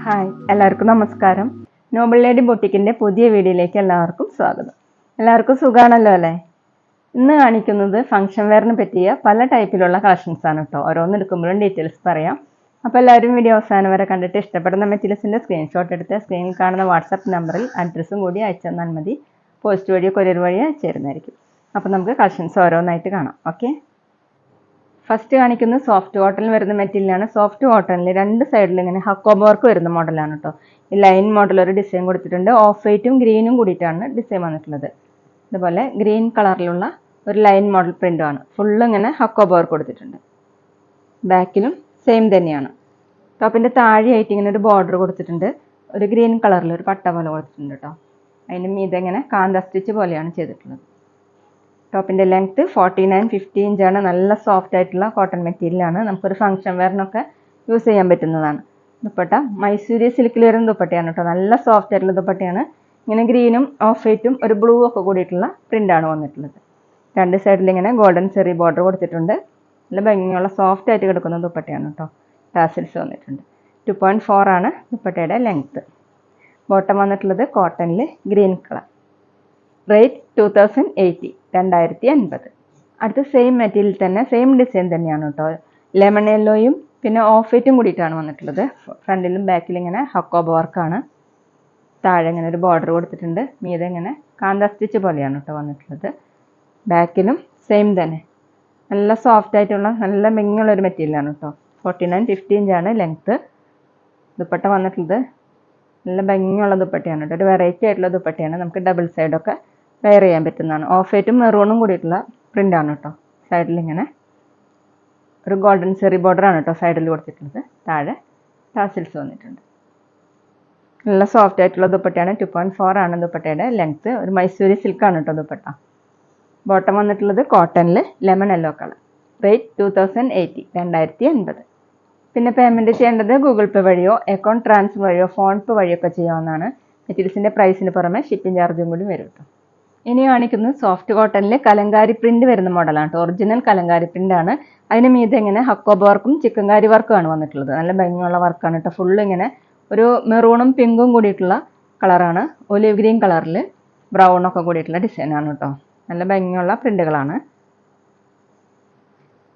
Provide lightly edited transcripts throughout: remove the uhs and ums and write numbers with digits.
Hi, എല്ലാവർക്കും നമസ്കാരം. Noble lady ബൊട്ടിക്കിൻ്റെ പുതിയ വീഡിയോയിലേക്ക് എല്ലാവർക്കും സ്വാഗതം. എല്ലാവർക്കും സുഖമാണല്ലോ അല്ലേ? ഇന്ന് കാണിക്കുന്നത് ഫംഗ്ഷൻ വെയറിന് പറ്റിയ പല ടൈപ്പിലുള്ള കളക്ഷൻസ് ആണ് കേട്ടോ. ഓരോന്നെടുക്കുമ്പോഴും ഡീറ്റെയിൽസ് പറയാം. അപ്പോൾ എല്ലാവരും വീഡിയോ അവസാനം വരെ കണ്ടിട്ട് ഇഷ്ടപ്പെടുന്ന മെറ്റീരിയൽസിൻ്റെ സ്ക്രീൻഷോട്ട് എടുത്ത് സ്ക്രീനിൽ കാണുന്ന വാട്സാപ്പ് നമ്പറിൽ അഡ്രസ്സും കൂടി അയച്ചു തന്നാൽ മതി. പോസ്റ്റ് വഴിയോ കൊറിയർ വഴിയോ അയച്ചു തരുന്നതായിരിക്കും. അപ്പോൾ നമുക്ക് കളക്ഷൻസ് ഓരോന്നായിട്ട് കാണാം. ഓക്കെ, ഫസ്റ്റ് കാണിക്കുന്നത് സോഫ്റ്റ് കോട്ടണിൽ വരുന്ന മെറ്റീരിയലാണ്. സോഫ്റ്റ് കോട്ടണിൽ രണ്ട് സൈഡിൽ ഇങ്ങനെ ഹക്കോബ വർക്ക് വരുന്ന മോഡലാണ് കേട്ടോ. ഈ ലൈൻ മോഡൽ ഒരു ഡിസൈൻ കൊടുത്തിട്ടുണ്ട്. ഓഫ് വൈറ്റും ഗ്രീനും കൂടിയിട്ടാണ് ഡിസൈൻ വന്നിട്ടുള്ളത്. ഇതുപോലെ ഗ്രീൻ കളറിലുള്ള ഒരു ലൈൻ മോഡൽ പ്രിൻ്റുമാണ്. ഫുള്ള് ഇങ്ങനെ ഹക്കോബ വർക്ക് കൊടുത്തിട്ടുണ്ട്. ബാക്കിലും സെയിം തന്നെയാണ്. ടോപ്പിൻ്റെ താഴെയായിട്ട് ഇങ്ങനെ ഒരു ബോർഡർ കൊടുത്തിട്ടുണ്ട്. ഒരു ഗ്രീൻ കളറിൽ ഒരു പട്ട പോലെ കൊടുത്തിട്ടുണ്ട് കേട്ടോ. അതിൻ്റെ മീതെ ഇങ്ങനെ കാന്ത സ്റ്റിച്ച് പോലെയാണ് ചെയ്തിട്ടുള്ളത്. ടോപ്പിൻ്റെ ലെങ്ത്ത് 49-50 ഇഞ്ചാണ്. നല്ല സോഫ്റ്റ് ആയിട്ടുള്ള കോട്ടൺ മെറ്റീരിയലാണ്. നമുക്കൊരു ഫംഗ്ഷൻ വെയറിനൊക്കെ യൂസ് ചെയ്യാൻ പറ്റുന്നതാണ്. ദുപ്പട്ട മൈസൂരി സിൽക്കിൽ വരുന്ന ദുപ്പട്ടയാണ് കേട്ടോ. നല്ല സോഫ്റ്റ് ആയിട്ടുള്ള ദുപ്പട്ടയാണ്. ഇങ്ങനെ ഗ്രീനും ഓഫ് വൈറ്റും ഒരു ബ്ലൂ ഒക്കെ കൂടിയിട്ടുള്ള പ്രിൻ്റാണ് വന്നിട്ടുള്ളത്. രണ്ട് സൈഡിൽ ഇങ്ങനെ ഗോൾഡൻ ചെറി ബോർഡർ കൊടുത്തിട്ടുണ്ട്. നല്ല ഭംഗിയുള്ള സോഫ്റ്റ് ആയിട്ട് കിടക്കുന്ന ദുപ്പട്ടയാണ് കേട്ടോ. ടാസിൽസ് വന്നിട്ടുണ്ട്. 2.4 ആണ് ദുപ്പട്ടയുടെ ലെങ്ത്ത്. ബോട്ടം വന്നിട്ടുള്ളത് കോട്ടണിൽ ഗ്രീൻ കളർ. റേറ്റ് 2080, 2050. അടുത്ത സെയിം മെറ്റീരിയൽ തന്നെ സെയിം ഡിസൈൻ തന്നെയാണ് കേട്ടോ. ലെമൺ യെല്ലോയും പിന്നെ ഓഫ് വൈറ്റും കൂടിയിട്ടാണ് വന്നിട്ടുള്ളത്. ഫ്രണ്ടിലും ബാക്കിലും ഇങ്ങനെ ഹക്കോബ വർക്കാണ്. താഴെ ഇങ്ങനെ ഒരു ബോർഡർ കൊടുത്തിട്ടുണ്ട്. മീതെ ഇങ്ങനെ കാന്ത സ്റ്റിച്ച് പോലെയാണ് കേട്ടോ വന്നിട്ടുള്ളത്. ബാക്കിലും സെയിം തന്നെ നല്ല സോഫ്റ്റ് ആയിട്ടുള്ള നല്ല ഭംഗിയുള്ള ഒരു മെറ്റീരിയലാണ് കേട്ടോ. 49-50 ഇഞ്ചാണ് ലെങ്ത്ത്. ദുപ്പട്ട വന്നിട്ടുള്ളത് നല്ല ഭംഗിയുള്ള ദുപ്പട്ടയാണ് കേട്ടോ. ഒരു വെറൈറ്റി ആയിട്ടുള്ള ദുപ്പട്ടയാണ്. നമുക്ക് ഡബിൾ സൈഡൊക്കെ വെയർ ചെയ്യാൻ പറ്റുന്നതാണ്. ഓഫ് വൈറ്റും മെറൂണും കൂടിയിട്ടുള്ള പ്രിൻ്റാണ് കേട്ടോ. സൈഡിൽ ഇങ്ങനെ ഒരു ഗോൾഡൻ ചെറി ബോർഡറാണ് കേട്ടോ സൈഡിൽ കൊടുത്തിട്ടുള്ളത്. താഴെ ടാസിൽസ് വന്നിട്ടുണ്ട്. നല്ല സോഫ്റ്റ് ആയിട്ടുള്ള ദുപ്പട്ടയാണ്. 2.4 ആണ് ദുപ്പട്ടയുടെ ലെങ്ത്ത്. ഒരു മൈസൂരി സിൽക്കാണ് കേട്ടോ ദുപ്പട്ട. ബോട്ടം വന്നിട്ടുള്ളത് കോട്ടണിൽ ലെമൺ യെല്ലോ കളർ. റേറ്റ് 2080, 2050. പിന്നെ പേയ്മെൻറ്റ് ചെയ്യേണ്ടത് ഗൂഗിൾ പേ വഴിയോ അക്കൗണ്ട് ട്രാൻസ്ഫർ വഴിയോ ഫോൺ പേ വഴിയൊക്കെ ചെയ്യാവുന്നതാണ്. മെറ്റീരിയൽസിൻ്റെ പ്രൈസിന് പുറമെ ഷിപ്പിംഗ് ചാർജും കൂടി വരും കേട്ടോ. ഇനി കാണിക്കുന്നത് സോഫ്റ്റ് കോട്ടണിൽ കലങ്കാരി പ്രിൻ്റ് വരുന്ന മോഡലാണ് കേട്ടോ. ഒറിജിനൽ കലങ്കാരി പ്രിൻ്റാണ്. അതിന് മീതെ ഇങ്ങനെ ഹക്കോബ വർക്കും ചിക്കൻകാരി വർക്കുമാണ് വന്നിട്ടുള്ളത്. നല്ല ഭംഗിയുള്ള വർക്കാണ് കേട്ടോ. ഫുള്ള് ഇങ്ങനെ ഒരു മെറൂണും പിങ്കും കൂടിയിട്ടുള്ള കളറാണ്. ഒലിവ് ഗ്രീൻ കളറിൽ ബ്രൗണൊക്കെ കൂടിയിട്ടുള്ള ഡിസൈനാണ് കേട്ടോ. നല്ല ഭംഗിയുള്ള പ്രിൻ്റുകളാണ്.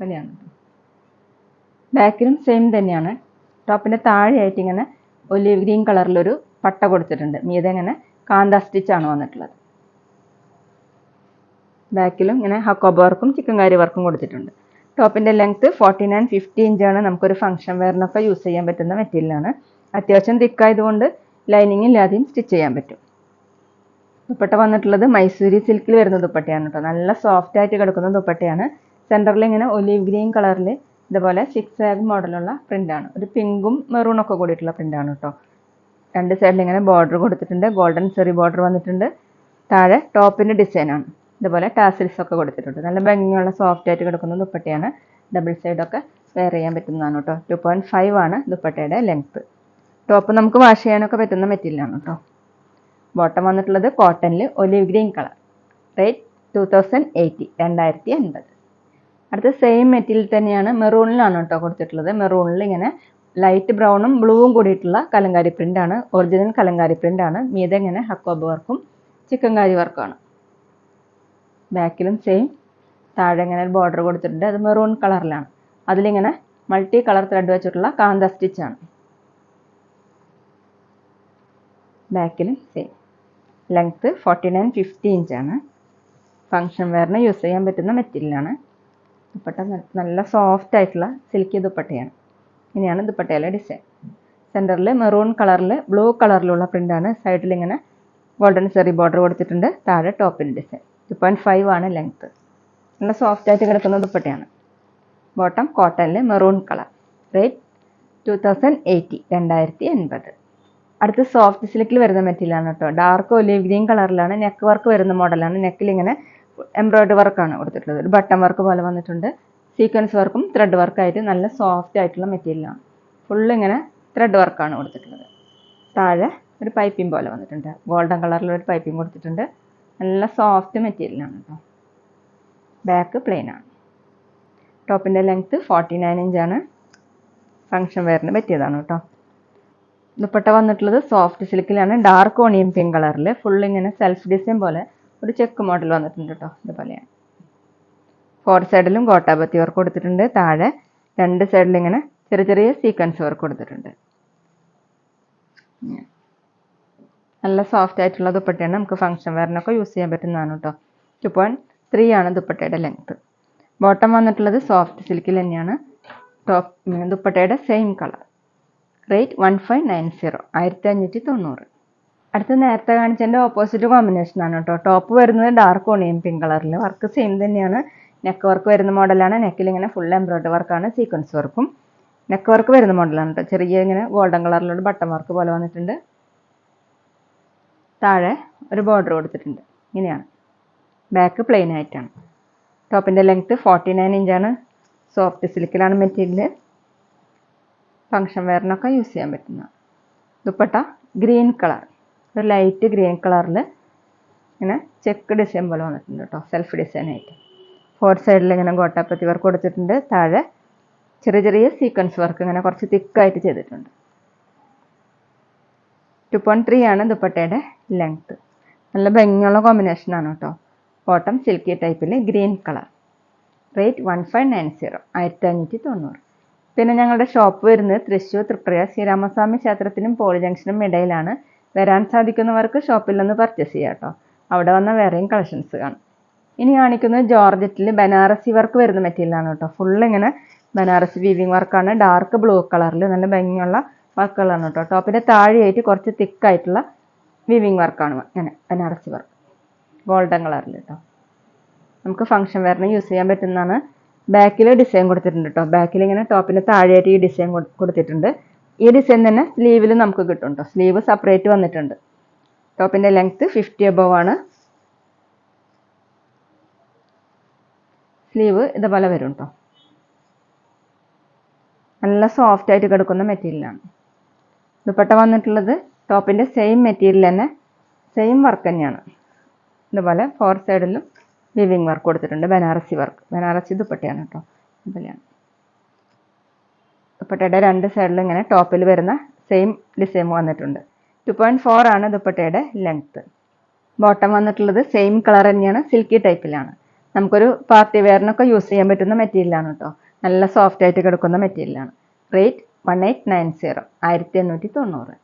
അങ്ങനെയാണ്. ബാക്കിലും സെയിം തന്നെയാണ്. ടോപ്പിൻ്റെ താഴെയായിട്ട് ഇങ്ങനെ ഒലിവ് ഗ്രീൻ കളറിലൊരു പട്ട കൊടുത്തിട്ടുണ്ട്. മീതെ ഇങ്ങനെ കാന്ത സ്റ്റിച്ചാണ് വന്നിട്ടുള്ളത്. ബാക്കിലും ഇങ്ങനെ ഹക്കോബ വർക്കും ചിക്കൻകാരി വർക്കും കൊടുത്തിട്ടുണ്ട്. ടോപ്പിൻ്റെ ലെങ്ത്ത് 49-50 ഇഞ്ചാണ്. നമുക്കൊരു ഫംഗ്ഷൻ വെയറിനൊക്കെ യൂസ് ചെയ്യാൻ പറ്റുന്ന മെറ്റീരിയലാണ്. അത്യാവശ്യം തിക്കായതുകൊണ്ട് ലൈനിങ് ഇല്ലാതെയും സ്റ്റിച്ച് ചെയ്യാൻ പറ്റും. ദുപ്പട്ട വന്നിട്ടുള്ളത് മൈസൂരി സിൽക്കിൽ വരുന്ന ദുപ്പട്ടയാണ് കേട്ടോ. നല്ല സോഫ്റ്റ് ആയിട്ട് കിടക്കുന്ന ദുപ്പട്ടയാണ്. സെൻറ്ററിൽ ഇങ്ങനെ ഒലിവ് ഗ്രീൻ കളറിൽ ഇതുപോലെ 6 മോഡലുള്ള പ്രിൻ്റാണ്. ഒരു പിങ്കും മെറൂണൊക്കെ കൂടിയിട്ടുള്ള പ്രിൻ്റാണ് കേട്ടോ. രണ്ട് സൈഡിൽ ഇങ്ങനെ ബോർഡർ കൊടുത്തിട്ടുണ്ട്. ഗോൾഡൻ ചെറി ബോർഡർ വന്നിട്ടുണ്ട്. താഴെ ടോപ്പിൻ്റെ ഡിസൈനാണ്. ഇതുപോലെ ടാസിൽസ് ഒക്കെ കൊടുത്തിട്ടുണ്ട്. നല്ല ഭംഗിയുള്ള സോഫ്റ്റ് ആയിട്ട് കിടക്കുന്ന ദുപ്പട്ടയാണ്. ഡബിൾ സൈഡൊക്കെ വെയർ ചെയ്യാൻ പറ്റുന്നതാണ് കേട്ടോ. 2.5 ആണ് ദുപ്പട്ടയുടെ ലെങ്ത്ത്. ടോപ്പ് നമുക്ക് വാഷ് ചെയ്യാനൊക്കെ പറ്റുന്ന മെറ്റീരിയലാണ് കേട്ടോ. ബോട്ടം വന്നിട്ടുള്ളത് കോട്ടണിൽ ഒലിവ് ഗ്രീൻ കളർ. റേറ്റ് 2080, 2050. അടുത്ത സെയിം മെറ്റീരിയൽ തന്നെയാണ്. മെറൂണിലാണ് കേട്ടോ കൊടുത്തിട്ടുള്ളത്. മെറൂണിൽ ഇങ്ങനെ ലൈറ്റ് ബ്രൗണും ബ്ലൂവും കൂടിയിട്ടുള്ള കലങ്കാരി പ്രിൻ്റാണ്. ഒറിജിനൽ കലങ്കാരി പ്രിൻ്റാണ്. മീതെ ഇങ്ങനെ ഹക്കോബ വർക്കും ചിക്കൻകാരി വർക്കുമാണ്. ബാക്കിലും സെയിം. താഴെ ഇങ്ങനെ ഒരു ബോർഡർ കൊടുത്തിട്ടുണ്ട്. അത് മെറൂൺ കളറിലാണ്. അതിലിങ്ങനെ മൾട്ടി കളർ ത്രെഡ് വെച്ചിട്ടുള്ള കാന്ത സ്റ്റിച്ചാണ്. ബാക്കിലും സെയിം. ലെങ്ത്ത് 49-50 ഇഞ്ചാണ്. ഫംഗ്ഷൻ വെയറിന് യൂസ് ചെയ്യാൻ പറ്റുന്ന മെറ്റീരിയലാണ്. ദുപ്പട്ട നല്ല സോഫ്റ്റ് ആയിട്ടുള്ള സിൽക്കി ദുപ്പട്ടയാണ്. ഇങ്ങനെയാണ് ദുപ്പട്ടയിലെ ഡിസൈൻ. സെൻറ്ററിൽ മെറൂൺ കളറിൽ ബ്ലൂ കളറിലുള്ള പ്രിൻ്റാണ്. സൈഡിൽ ഇങ്ങനെ ഗോൾഡൻ ചെറി ബോർഡർ കൊടുത്തിട്ടുണ്ട്. താഴെ ടോപ്പിൻ്റെ ഡിസൈൻ. 2.5 ആണ് ലെങ്ത്ത്. നല്ല സോഫ്റ്റ് ആയിട്ട് കിടക്കുന്ന ദുപ്പട്ടയാണ്. ബോട്ടം കോട്ടണിൽ മെറൂൺ കളർ. റേറ്റ് 2080, 2050. അടുത്ത് സോഫ്റ്റ് സിൽക്കിൽ വരുന്ന മെറ്റീരിയലാണ് കേട്ടോ. ഡാർക്ക് ഒലിവ് ഗ്രീൻ കളറിലാണ്. നെക്ക് വർക്ക് വരുന്ന മോഡലാണ്. നെക്കിൽ ഇങ്ങനെ എംബ്രോയ്ഡറി വർക്കാണ് കൊടുത്തിട്ടുള്ളത്. ഒരു ബട്ടൺ വർക്ക് പോലെ വന്നിട്ടുണ്ട്. സീക്വൻസ് വർക്കും ത്രെഡ് വർക്കായിട്ട് നല്ല സോഫ്റ്റ് ആയിട്ടുള്ള മെറ്റീരിയലാണ്. ഫുള്ള് ഇങ്ങനെ ത്രെഡ് വർക്കാണ് കൊടുത്തിട്ടുള്ളത്. താഴെ ഒരു പൈപ്പിംഗ് പോലെ വന്നിട്ടുണ്ട്. ഗോൾഡൻ കളറിലൊരു പൈപ്പിംഗ് കൊടുത്തിട്ടുണ്ട്. നല്ല സോഫ്റ്റ് മെറ്റീരിയലാണ് കേട്ടോ. ബാക്ക് പ്ലെയിൻ ആണ്. ടോപ്പിൻ്റെ ലെങ്ത്ത് 49 ഇഞ്ചാണ്. ഫങ്ഷൻ വെയറിന് പറ്റിയതാണ് കേട്ടോ. ദുപ്പട്ട വന്നിട്ടുള്ളത് സോഫ്റ്റ് സിൽക്കിലാണ്, ഡാർക്ക് ഓണിയൻ പിങ്ക് കളറിൽ. ഫുൾ ഇങ്ങനെ സെൽഫ് ഡിസൈൻ പോലെ ഒരു ചെക്ക് മോഡൽ വന്നിട്ടുണ്ട് കേട്ടോ. ഇതുപോലെയാണ്. 4 സൈഡിലും ഗോട്ടാപത്തി വർക്ക് കൊടുത്തിട്ടുണ്ട്. താഴെ 2 സൈഡിലും ഇങ്ങനെ ചെറിയ ചെറിയ സീക്വൻസ് വർക്ക് കൊടുത്തിട്ടുണ്ട്. നല്ല സോഫ്റ്റ് ആയിട്ടുള്ള ദുപ്പട്ടയാണ്. നമുക്ക് ഫങ്ഷൻ വെയറിനൊക്കെ യൂസ് ചെയ്യാൻ പറ്റുന്നതാണ് കേട്ടോ. 2.3 ആണ് ദുപ്പട്ടയുടെ ലെങ്ത്ത്. ബോട്ടം വന്നിട്ടുള്ളത് സോഫ്റ്റ് സിൽക്കിൽ തന്നെയാണ്. ദുപ്പട്ടയുടെ സെയിം കളർ. റേറ്റ് 1590, 1590. അടുത്ത നേരത്തെ കാണിച്ചതിൻ്റെ ഓപ്പോസിറ്റ് കോമ്പിനേഷനാണ് കേട്ടോ. ടോപ്പ് വരുന്നത് ഡാർക്ക് ഓണിയൻ പിങ്ക് കളറിൽ. വർക്ക് സെയിം തന്നെയാണ്. നെക്ക് വർക്ക് വരുന്ന മോഡലാണ്. നെക്കിൽ ഇങ്ങനെ ഫുൾ എംബ്രോയിഡറി വർക്കാണ്, സീക്വൻസ് വർക്കും. നെക്ക് വർക്ക് വരുന്ന മോഡലാണ് കേട്ടോ. ചെറിയ ഇങ്ങനെ ഗോൾഡൻ കളറിലുള്ള ബട്ടൺ വർക്ക് പോലെ വന്നിട്ടുണ്ട്. താഴെ ഒരു ബോർഡർ കൊടുത്തിട്ടുണ്ട്. ഇങ്ങനെയാണ്. ബാക്ക് പ്ലെയിൻ ആയിട്ടാണ്. ടോപ്പിൻ്റെ ലെങ്ത്ത് 49 ഇഞ്ചാണ്. സോഫ്റ്റ് സിൽക്കിലാണ് മെറ്റീരിയൽ. ഫങ്ഷൻ വെയറിനൊക്കെ യൂസ് ചെയ്യാൻ പറ്റുന്ന ദുപ്പട്ട ഗ്രീൻ കളർ, ഒരു ലൈറ്റ് ഗ്രീൻ കളറിൽ ഇങ്ങനെ ചെക്ക് ഡിസൈൻ പോലെ വന്നിട്ടുണ്ട് കേട്ടോ. സെൽഫ് ഡിസൈൻ ആയിട്ട് 4 സൈഡിൽ ഇങ്ങനെ ഗോട്ടാപ്പത്തി വർക്ക് കൊടുത്തിട്ടുണ്ട്. താഴെ ചെറിയ ചെറിയ സീക്വൻസ് വർക്ക് ഇങ്ങനെ കുറച്ച് തിക്കായിട്ട് ചെയ്തിട്ടുണ്ട്. 2.3 ആണ് ദുപ്പട്ടയുടെ ലെങ്ത്ത്. നല്ല ഭംഗിയുള്ള കോമ്പിനേഷനാണ് കേട്ടോ. ബോട്ടം സിൽക്കി ടൈപ്പിൽ ഗ്രീൻ കളർ. റേറ്റ് 1590, 1590. പിന്നെ ഞങ്ങളുടെ ഷോപ്പ് വരുന്നത് തൃശ്ശൂർ തൃപ്രയ ശ്രീരാമസ്വാമി ക്ഷേത്രത്തിനും പോളി ജംഗ്ഷനും ഇടയിലാണ്. വരാൻ സാധിക്കുന്നവർക്ക് ഷോപ്പിൽ നിന്ന് പർച്ചേസ് ചെയ്യാം കേട്ടോ. അവിടെ വന്ന വേറെയും കളക്ഷൻസ് കാണും. ഇനി കാണിക്കുന്നത് ജോർജറ്റിൽ ബനാറസി വർക്ക് വരുന്ന മെറ്റീരിയലാണ് കേട്ടോ. ഫുൾ ഇങ്ങനെ ബനാറസി വീവിങ് വർക്കാണ്. ഡാർക്ക് ബ്ലൂ കളറിൽ നല്ല ഭംഗിയുള്ള വർക്കുകളാണ് കേട്ടോ. ടോപ്പിൻ്റെ താഴെയായിട്ട് കുറച്ച് തിക്കായിട്ടുള്ള വീവിങ് വർക്കാണ് ഇങ്ങനെ ബനാറസി വർക്ക് ഗോൾഡൻ കളറിൽ കേട്ടോ. നമുക്ക് ഫങ്ഷൻ വെയറിന് യൂസ് ചെയ്യാൻ പറ്റുന്നതാണ്. ബാക്കിൽ ഡിസൈൻ കൊടുത്തിട്ടുണ്ട് കേട്ടോ. ബാക്കിൽ ഇങ്ങനെ ടോപ്പിൻ്റെ താഴെയായിട്ട് ഈ ഡിസൈൻ കൊടുത്തിട്ടുണ്ട്. ഈ ഡിസൈൻ തന്നെ സ്ലീവിൽ നമുക്ക് കിട്ടും കേട്ടോ. സ്ലീവ് സെപ്പറേറ്റ് വന്നിട്ടുണ്ട്. ടോപ്പിൻ്റെ ലെങ്ത്ത് 50 above ആണ്. സ്ലീവ് ഇതുപോലെ വരും കേട്ടോ. നല്ല സോഫ്റ്റ് ആയിട്ട് കിടക്കുന്ന മെറ്റീരിയലാണ്. ദുപ്പട്ട വന്നിട്ടുള്ളത് ടോപ്പിൻ്റെ സെയിം മെറ്റീരിയൽ തന്നെ, സെയിം വർക്ക് തന്നെയാണ്. ഇതുപോലെ 4 സൈഡിലും വിവിങ് വർക്ക് കൊടുത്തിട്ടുണ്ട്. ബനാറസി വർക്ക്, ബനാറസി ദുപ്പട്ടയാണ് കേട്ടോ. ഇതുപോലെയാണ്. ദുപ്പട്ടയുടെ 2 സൈഡിലും ഇങ്ങനെ ടോപ്പിൽ വരുന്ന സെയിം ഡിസൈൻ വന്നിട്ടുണ്ട്. 2.4 ആണ് ദുപ്പട്ടയുടെ ലെങ്ത്ത്. ബോട്ടം വന്നിട്ടുള്ളത് സെയിം കളർ തന്നെയാണ്, സിൽക്കി ടൈപ്പിലാണ്. നമുക്കൊരു പാർട്ടി വെയറിനൊക്കെ യൂസ് ചെയ്യാൻ പറ്റുന്ന മെറ്റീരിയലാണ് കേട്ടോ. നല്ല സോഫ്റ്റ് ആയിട്ട് കിടക്കുന്ന മെറ്റീരിയലാണ്. റേറ്റ് 1890, 1890.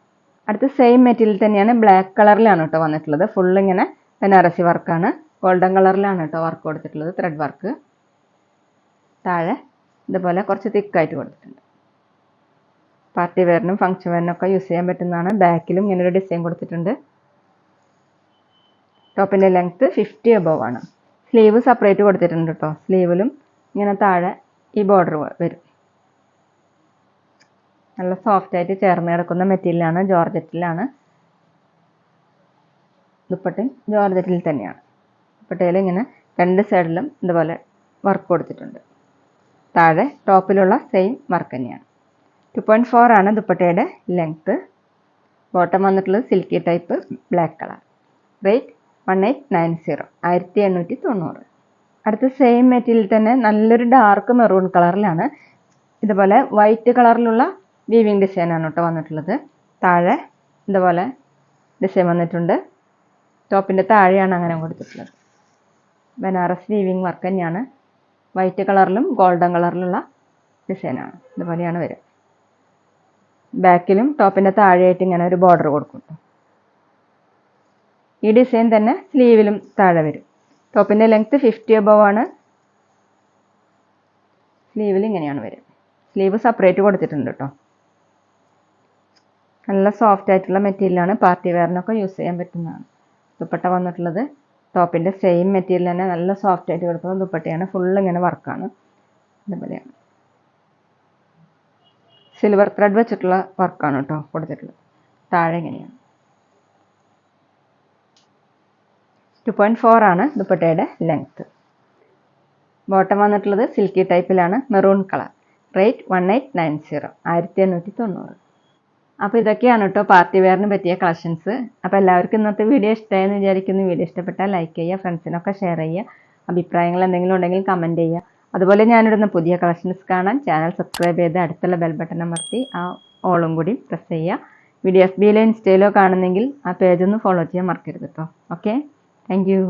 അടുത്ത സെയിം മെറ്റീരിയൽ തന്നെയാണ്. ബ്ലാക്ക് കളറിലാണ് കേട്ടോ വന്നിട്ടുള്ളത്. ഫുൾ ഇങ്ങനെ ബനാറസി വർക്കാണ്. ഗോൾഡൻ കളറിലാണ് കേട്ടോ വർക്ക് കൊടുത്തിട്ടുള്ളത്, ത്രെഡ് വർക്ക്. താഴെ ഇതുപോലെ കുറച്ച് തിക്കായിട്ട് കൊടുത്തിട്ടുണ്ട്. പാർട്ടി വെയറിനും ഫങ്ഷൻ വെയറിനൊക്കെ യൂസ് ചെയ്യാൻ പറ്റുന്നതാണ്. ബാക്കിലും ഇങ്ങനെ ഒരു ഡിസൈൻ കൊടുത്തിട്ടുണ്ട്. ടോപ്പിൻ്റെ ലെങ്ത്ത് 50 above ആണ്. സ്ലീവ് സെപ്പറേറ്റ് കൊടുത്തിട്ടുണ്ട് കേട്ടോ. സ്ലീവിലും ഇങ്ങനെ താഴെ ഈ ബോർഡർ വരും. നല്ല സോഫ്റ്റ് ആയിട്ട് ചേർന്ന് കിടക്കുന്ന മെറ്റീരിയലാണ്. ജോർജറ്റിലാണ്. ദുപ്പട്ടയും ജോർജറ്റിൽ തന്നെയാണ്. ദുപ്പട്ടയിൽ ഇങ്ങനെ 2 സൈഡിലും ഇതുപോലെ വർക്ക് കൊടുത്തിട്ടുണ്ട്. താഴെ ടോപ്പിലുള്ള സെയിം വർക്ക് തന്നെയാണ്. 2.4 ആണ് ദുപ്പട്ടയുടെ ലെങ്ത്ത്. ബോട്ടം വന്നിട്ടുള്ളത് silky type black colour. Rate 1890, 1890. അടുത്ത സെയിം മെറ്റീരിയൽ തന്നെ നല്ലൊരു ഡാർക്ക് മെറൂൺ കളറിലാണ്. ഇതുപോലെ വൈറ്റ് കളറിലുള്ള വീവിങ് ഡിസൈനാണ് കേട്ടോ വന്നിട്ടുള്ളത്. താഴെ ഇതുപോലെ ഡിസൈൻ വന്നിട്ടുണ്ട്. ടോപ്പിൻ്റെ താഴെയാണ് അങ്ങനെ കൊടുത്തിട്ടുള്ളത്. ബനാറസ് വീവിങ് വർക്ക് തന്നെയാണ്. വൈറ്റ് കളറിലും ഗോൾഡൻ കളറിലുള്ള ഡിസൈനാണ്. ഇതുപോലെയാണ് വരിക. ബാക്കിലും ടോപ്പിൻ്റെ താഴെയായിട്ട് ഇങ്ങനെ ഒരു ബോർഡർ കൊടുക്കും. ഈ ഡിസൈൻ തന്നെ സ്ലീവിലും താഴെ വരും. ടോപ്പിൻ്റെ ലെങ്ത്ത് 50 above ആണ്. സ്ലീവിൽ ഇങ്ങനെയാണ് വരിക. സ്ലീവ് സെപ്പറേറ്റ് കൊടുത്തിട്ടുണ്ട് കേട്ടോ. നല്ല സോഫ്റ്റ് ആയിട്ടുള്ള മെറ്റീരിയലാണ്. പാർട്ടി വെയറിനൊക്കെ യൂസ് ചെയ്യാൻ പറ്റുന്നതാണ്. ദുപ്പട്ട വന്നിട്ടുള്ളത് ടോപ്പിൻ്റെ സെയിം മെറ്റീരിയൽ തന്നെ നല്ല സോഫ്റ്റ് ആയിട്ട് കിടക്കുന്ന ദുപ്പട്ടയാണ്. ഫുൾ ഇങ്ങനെ വർക്കാണ്. ഇതുപോലെയാണ്. സിൽവർ ത്രെഡ് വെച്ചിട്ടുള്ള വർക്കാണ് കേട്ടോ കൊടുത്തിട്ടുള്ളത്. താഴെ ഇങ്ങനെയാണ്. 2.4 ആണ് ദുപ്പട്ടയുടെ ലെങ്ത്ത്. ബോട്ടം വന്നിട്ടുള്ളത് സിൽക്കി ടൈപ്പിലാണ്, മെറൂൺ കളർ. റേറ്റ് 1890, 1890. അപ്പോൾ ഇതൊക്കെയാണ് കേട്ടോ പാർട്ടി വെയറിന് പറ്റിയ കളക്ഷൻസ്. അപ്പോൾ എല്ലാവർക്കും ഇന്നത്തെ വീഡിയോ ഇഷ്ടമായെന്ന് വിചാരിക്കുന്നു. വീഡിയോ ഇഷ്ടപ്പെട്ടാൽ ലൈക്ക് ചെയ്യുക, ഫ്രണ്ട്സിനൊക്കെ ഷെയർ ചെയ്യുക. അഭിപ്രായങ്ങൾ എന്തെങ്കിലും ഉണ്ടെങ്കിൽ കമൻറ്റ് ചെയ്യുക. അതുപോലെ ഞാനിടുന്ന പുതിയ കളക്ഷൻസ് കാണാൻ ചാനൽ സബ്സ്ക്രൈബ് ചെയ്ത് അടുത്തുള്ള ബെൽ ബട്ടൺ അമർത്തി ആ ഓളും കൂടി പ്രസ് ചെയ്യുക. വീഡിയോ FBയിലോ ഇൻസ്റ്റയിലോ കാണുന്നെങ്കിൽ ആ പേജ് ഒന്ന് ഫോളോ ചെയ്യാൻ മറക്കരുത് കേട്ടോ. Okay, thank you.